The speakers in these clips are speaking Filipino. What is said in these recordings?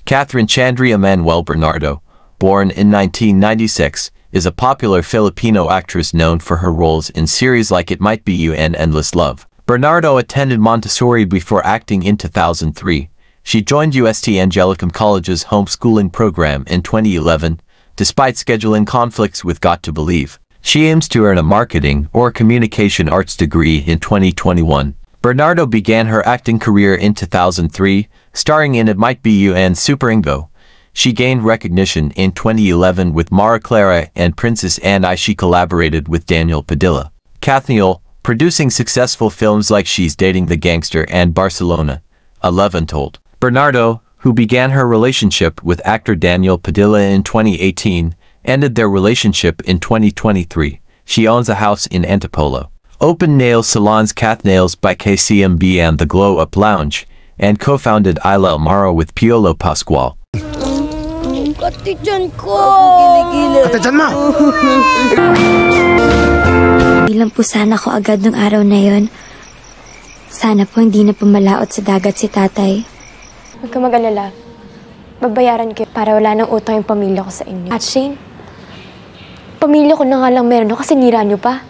Catherine Chandria Manuel Bernardo, born in 1996, is a popular Filipino actress known for her roles in series like It Might Be You and Endless Love. Bernardo attended Montessori before acting in 2003. She joined UST Angelicum College's homeschooling program in 2011, despite scheduling conflicts with Got to Believe. She aims to earn a marketing or communication arts degree in 2021. Bernardo began her acting career in 2003, starring in It Might Be You and Superingo. She gained recognition in 2011 with Mara Clara and Princess Anne I. She collaborated with Daniel Padilla. Kathniel, producing successful films like She's Dating the Gangster and Barcelona, 11 told. Bernardo, who began her relationship with actor Daniel Padilla in 2018, ended their relationship in 2023. She owns a house in Antipolo. Open nail salons Kathnails by KCMB and the Glow Up Lounge, and co-founded Isla Amaro with Piolo Pascual. Katijan ko! Katijan mo! Bilang po sana ko agad nung araw na yon. Sana po hindi na pumalaot sa dagat si tatay. Huwag ka mag-alala. Babayaran ko para wala nang utang yung pamilya ko sa inyo. At Shane, pamilya ko na nga lang meron kasi nira nyo pa.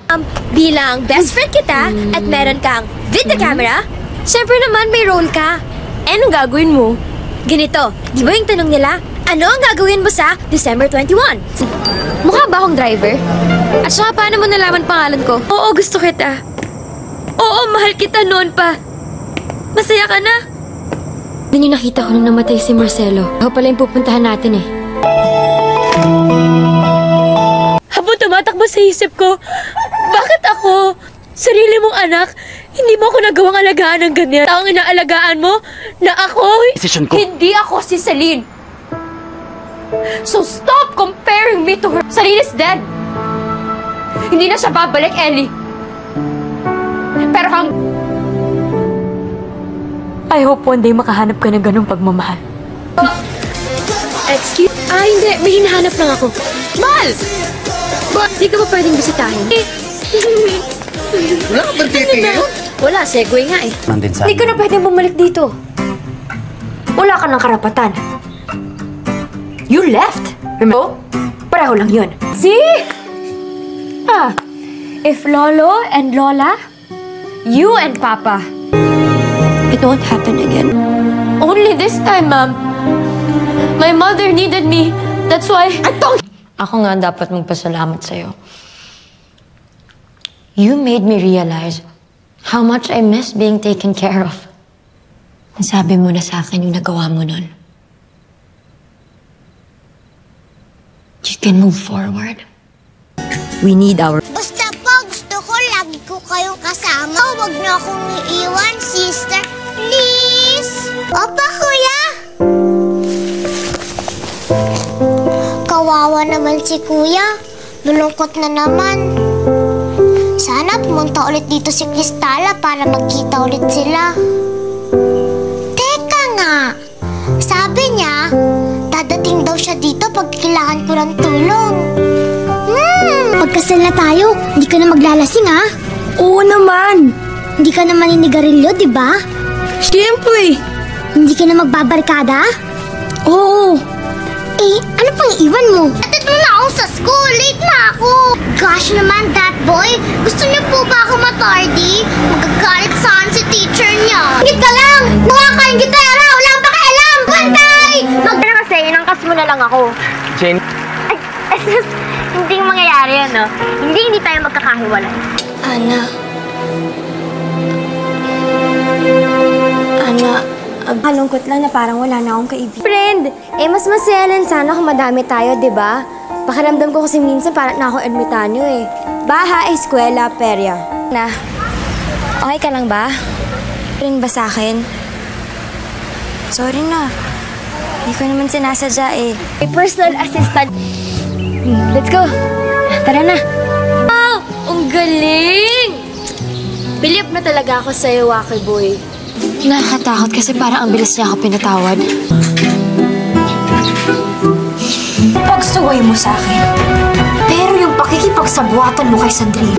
Bilang best friend kita at meron kang video camera, syempre naman may role ka. Eh, anong gagawin mo? Ganito, di ba yung tanong nila? Ano ang gagawin mo sa December 21? Mukha ba akong driver? At saka paano mo nalaman pangalan ko? Oo, gusto kita. Oo, mahal kita noon pa. Masaya ka na? Doon yung nakita ko nung namatay si Marcelo. Ako pala yung pupuntahan natin eh. Habang tumatakbo sa isip ko, bakit ako? Sarili mong anak, hindi mo ako nagawang alagaan ng ganyan. Taong inaalagaan mo na ako, hindi ako si Celine. So stop comparing me to her. Celine is dead. Hindi na siya babalik, Ellie. Pero I hope one day makahanap ka ng ganung pagmamahal. Excuse? Hindi. May hinahanap lang ako. Mal! Di ka ba pwedeng bisitahin? Wala ka bang dating ngayon? Wala, segue nga eh. Hindi ka na pwedeng bumalik dito. Wala ka ng karapatan. You left. Remember? Pareho lang yun. See? If Lolo and Lola, you and Papa, It won't happen again. only this time, Ma'am. My mother needed me. That's why I don't... Ako nga dapat magpasalamat sa'yo. You made me realize how much I miss being taken care of. Sabi mo na sa akin yung nagawa mo nun. You can move forward. We need our... Basta po, gusto ko lagi ko kayong kasama. Huwag niyo akong iiwan, sister. Please! Opa, kuya! Kawawa naman si kuya. Lulungkot na naman. Sana pumunta ulit dito si Cristala para magkita ulit sila. Teka nga, sabi niya, dadating daw siya dito pag kailangan ko ng tulong. Pagkasal na tayo, hindi ka na maglalasing ha? Oo naman. Hindi ka na maninigarilyo, di ba? Siyempre! Hindi ka na magbabarkada? Oo. Eh, ano pang iwan mo? Atid mo na ako sa school. Late na ako. Gosh naman, that boy. Gusto niyo po ba ako matardy? Magagalit saan si teacher niya. Ingit ka lang! Mukha ka yung gitara! Wala kang pakialam! Bantay! Na kasi, inangkas mo na lang ako. Jenny? Ay, hindi mangyayari yan, no? Hindi tayo magkakahiwalay. Ana, malungkot lang na parang wala na akong kaibigan. Friend, mas masaya lang sana kung madami tayo, di ba? Pakiramdam ko kasi minsan parang na ako ermitanyo eh. Baha, eskwela, perya. Na, okay ka lang ba? Rin ba sa akin? Sorry na. Hindi ko naman sinasadya eh. May personal assistant. Let's go. Tara na. Wow! Ang galing! Bilip na talaga ako sa'yo, Waki Boy. Nakakatakot kasi parang ang bilis niya ako pinatawad. Pagsuway mo sa akin. Pero yung pakikipagsabuatan mo kay Sandrine.